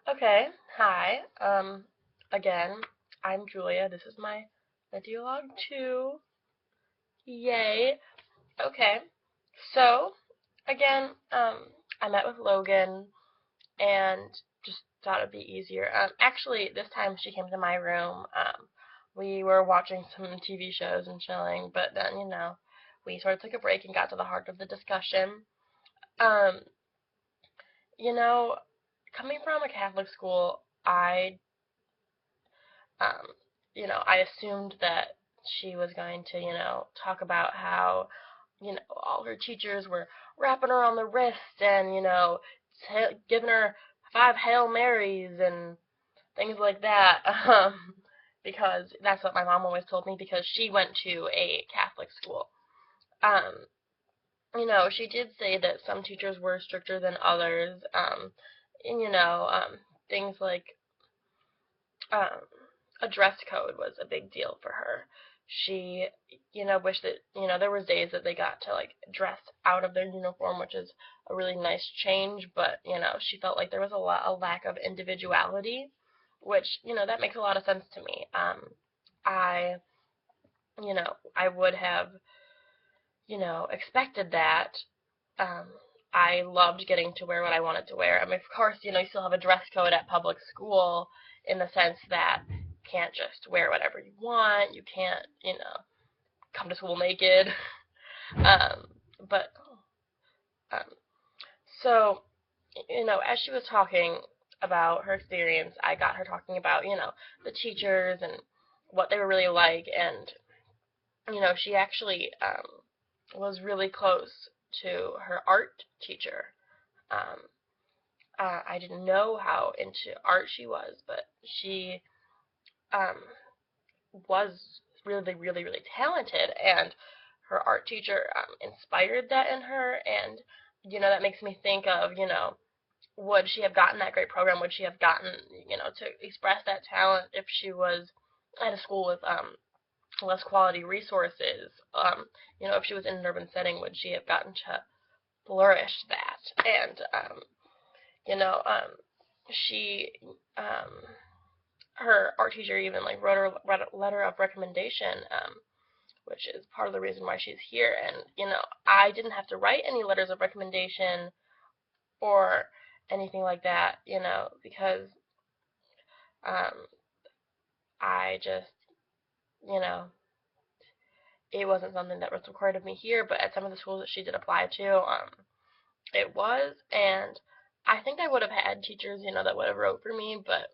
Okay, hi. Again, I'm Julia. This is my Videolog 2. Yay. Okay. So, again, I met with Logan and just thought it'd be easier. Actually, this time she came to my room. We were watching some TV shows and chilling, but then, we sort of took a break and got to the heart of the discussion. Um, you know, Coming from a Catholic school, um, I assumed that she was going to, talk about how, all her teachers were wrapping her on the wrist and, giving her 5 Hail Marys and things like that. Because that's what my mom always told me because she went to a Catholic school. Um, she did say that some teachers were stricter than others. And, things like um, a dress code was a big deal for her. She, wished that, there was days that they got to like dress out of their uniform, which is a really nice change, but, she felt like there was a lack of individuality, which, that makes a lot of sense to me. I, I would have, expected that. Um, I loved getting to wear what I wanted to wear. I mean, of course, you still have a dress code at public school in the sense that you can't just wear whatever you want. You can't, come to school naked. Um, but um, so, as she was talking about her experience, I got her talking about, the teachers and what they were really like, and she actually was really close to her art teacher. Um, I didn't know how into art she was, but she um, was really, really, really talented, and her art teacher inspired that in her, and that makes me think of would she have gotten that great program? Would she have gotten to express that talent if she was at a school with less quality resources? If she was in an urban setting, would she have gotten to flourish that? And you know, she um, her art teacher even like wrote a letter of recommendation, which is part of the reason why she's here. And I didn't have to write any letters of recommendation or anything like that, because um, I just you know it wasn't something that was required of me here. But at some of the schools that she did apply to, it was, and I think I would have had teachers, that would have wrote for me, but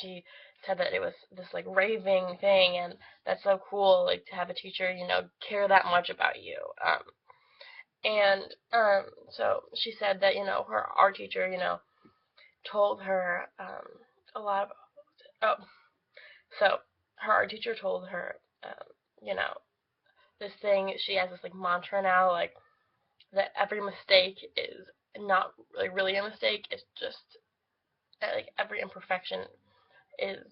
she said that it was this like raving thing, and that's so cool, like to have a teacher, care that much about you. And so she said that, her art teacher, told her a lot of, oh, so her art teacher told her, you know, this thing, she has this like mantra now, like that every mistake is not like really a mistake, it's just like every imperfection is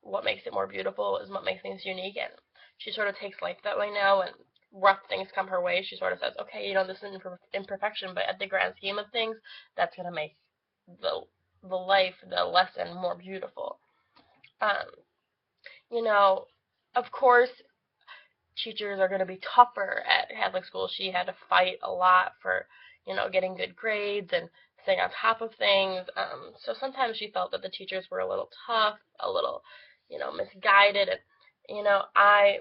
what makes it more beautiful, is what makes things unique, and she sort of takes life that way now. And rough things come her way, she sort of says, okay, this is an imperfection, but at the grand scheme of things, that's gonna make the the lesson more beautiful. Um, you know, of course, teachers are gonna be tougher at Catholic school. She had to fight a lot for, getting good grades and staying on top of things. So sometimes she felt that the teachers were a little tough, a little, misguided, and you know, I,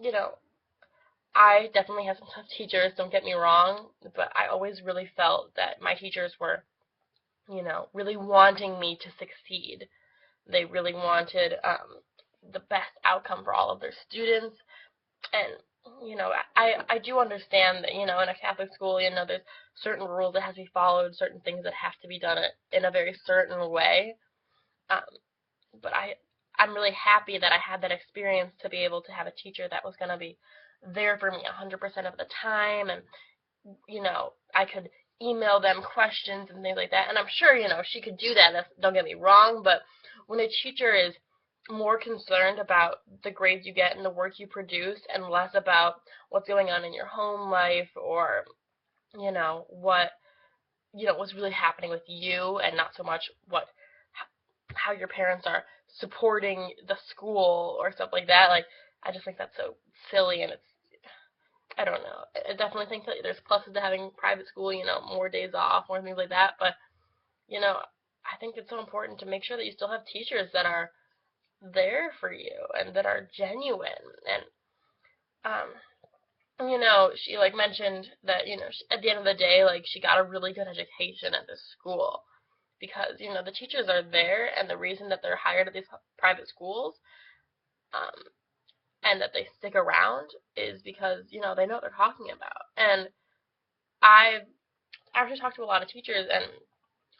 you know, I definitely had some tough teachers. Don't get me wrong, but I always really felt that my teachers were, really wanting me to succeed. They really wanted the best outcome for all of their students, and I do understand that in a Catholic school, there's certain rules that have to be followed, certain things that have to be done in a very certain way. Um, but I'm really happy that I had that experience to be able to have a teacher that was going to be there for me 100% of the time, and I could email them questions and things like that. And I'm sure she could do that. Don't get me wrong, but when a teacher is more concerned about the grades you get and the work you produce and less about what's going on in your home life or what what's really happening with you, and not so much how your parents are supporting the school or stuff like that. Like, I just think that's so silly, and I don't know. I definitely think that there's pluses to having private school, more days off, more things like that. But, I think it's so important to make sure that you still have teachers that are there for you and that are genuine. And, she, like, mentioned that, at the end of the day, like, she got a really good education at this school because, the teachers are there, and the reason that they're hired at these private schools, um, and that they stick around is because, they know what they're talking about. And I've actually talked to a lot of teachers, and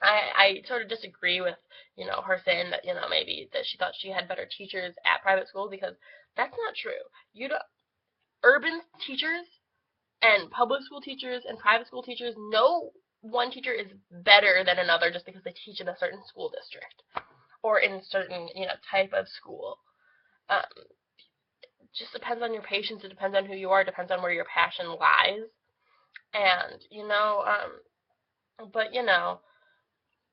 I sort of disagree with, her saying that, maybe that she thought she had better teachers at private school, because that's not true. Urban teachers and public school teachers and private school teachers, no one teacher is better than another just because they teach in a certain school district or in a certain, type of school. Um, just depends on your patience. It depends on who you are. It depends on where your passion lies. And, but,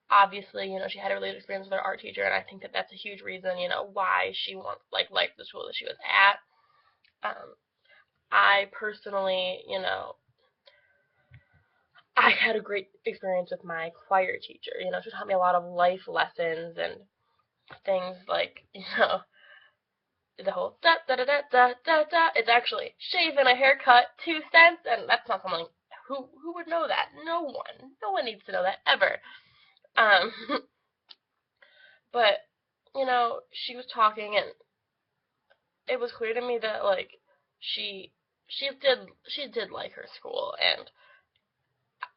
obviously, she had a really good experience with her art teacher, and I think that that's a huge reason, why she liked the school that she was at. I personally, I had a great experience with my choir teacher. She taught me a lot of life lessons and things like, the whole da da da da da da da. It's actually shave and a haircut, 2 cents, and that's not something who would know that. No one. No one needs to know that ever. Um, but she was talking, and it was clear to me that like she did like her school, and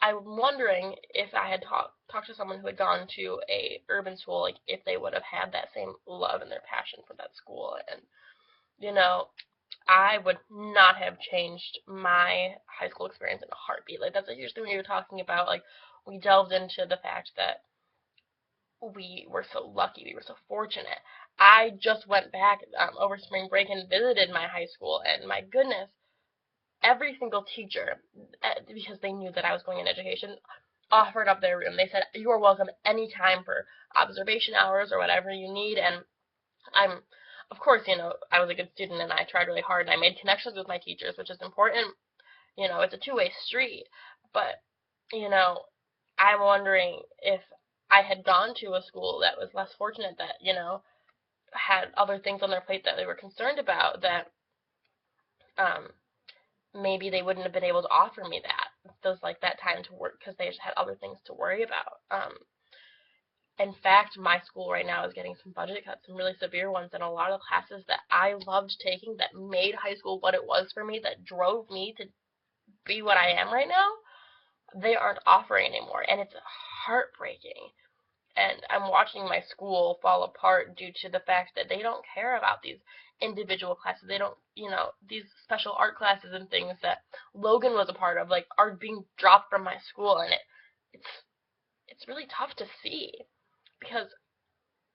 I'm wondering if I had talked to someone who had gone to a urban school, like if they would have had that same love and their passion for that school. And I would not have changed my high school experience in a heartbeat. Like, that's a huge thing we were talking about. Like, we delved into the fact that we were so lucky, we were so fortunate. I just went back over spring break and visited my high school, and my goodness, every single teacher, because they knew that I was going in education, offered up their room. They said, "You are welcome anytime for observation hours or whatever you need." And of course, I was a good student, and I tried really hard, and I made connections with my teachers, which is important. It's a two-way street. But, I'm wondering if I had gone to a school that was less fortunate, that, had other things on their plate that they were concerned about, that um, maybe they wouldn't have been able to offer me that time to work, because they just had other things to worry about. In fact, my school right now is getting some budget cuts, some really severe ones, and a lot of the classes that I loved taking, that made high school what it was for me, that drove me to be what I am right now, they aren't offering anymore, and it's heartbreaking. And I'm watching my school fall apart due to the fact that they don't care about these individual classes. They don't, these special art classes and things that Logan was a part of, like, are being dropped from my school, and it's really tough to see, because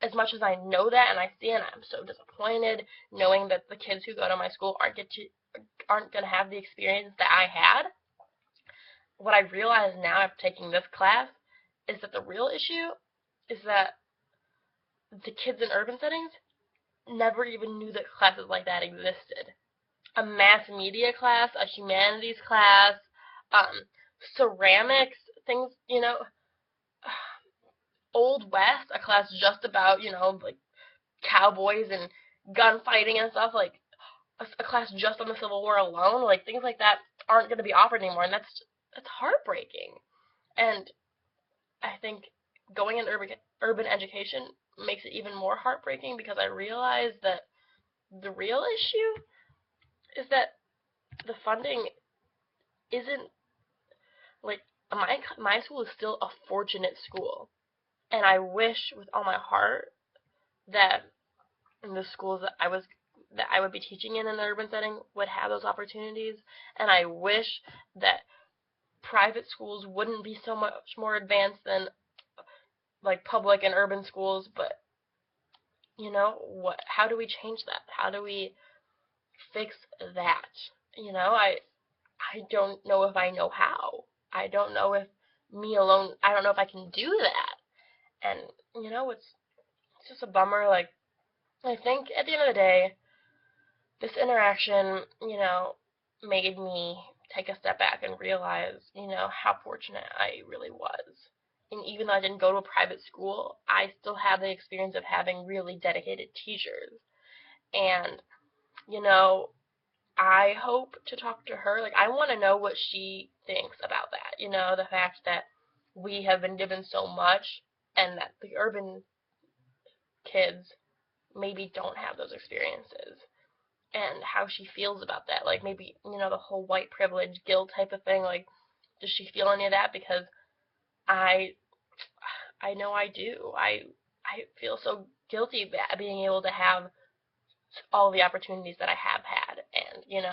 as much as I know that and I see it, and I'm so disappointed knowing that the kids who go to my school aren't going to have the experience that I had. What I realize now after taking this class is that the real issue is that the kids in urban settings never even knew that classes like that existed. A mass media class, a humanities class, ceramics, things, Old West, a class just about, like cowboys and gunfighting and stuff, like a class just on the Civil War alone, like things like that aren't going to be offered anymore, and that's heartbreaking. And I think going in urban education makes it even more heartbreaking, because I realize that the real issue is that the funding isn't, like, my school is still a fortunate school, and I wish with all my heart that the schools that I would be teaching in an urban setting would have those opportunities, and I wish that private schools wouldn't be so much more advanced than like public and urban schools. But how do we change that? How do we fix that? I don't know if I know how. I don't know if me alone, I don't know if I can do that. And, it's just a bummer. Like, I think at the end of the day, this interaction, made me take a step back and realize, how fortunate I really was. And even though I didn't go to a private school, I still have the experience of having really dedicated teachers. And, you know, I hope to talk to her. Like, I want to know what she thinks about that. The fact that we have been given so much and that the urban kids maybe don't have those experiences, and how she feels about that. Like, maybe, the whole white privilege guilt type of thing. Like, does she feel any of that? Because I I know I do. I feel so guilty being able to have all the opportunities that I have had, and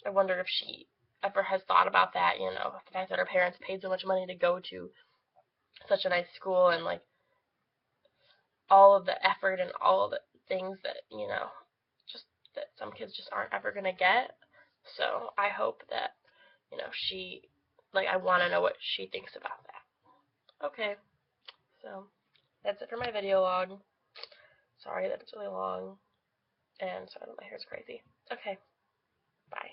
I wonder if she ever has thought about that. The fact that her parents paid so much money to go to such a nice school, and like all of the effort and all of the things that just that some kids just aren't ever gonna get. So I hope that she, like, I want to know what she thinks about that. Okay, so that's it for my video log. Sorry that it's really long, and sorry that my hair's crazy. Okay, bye.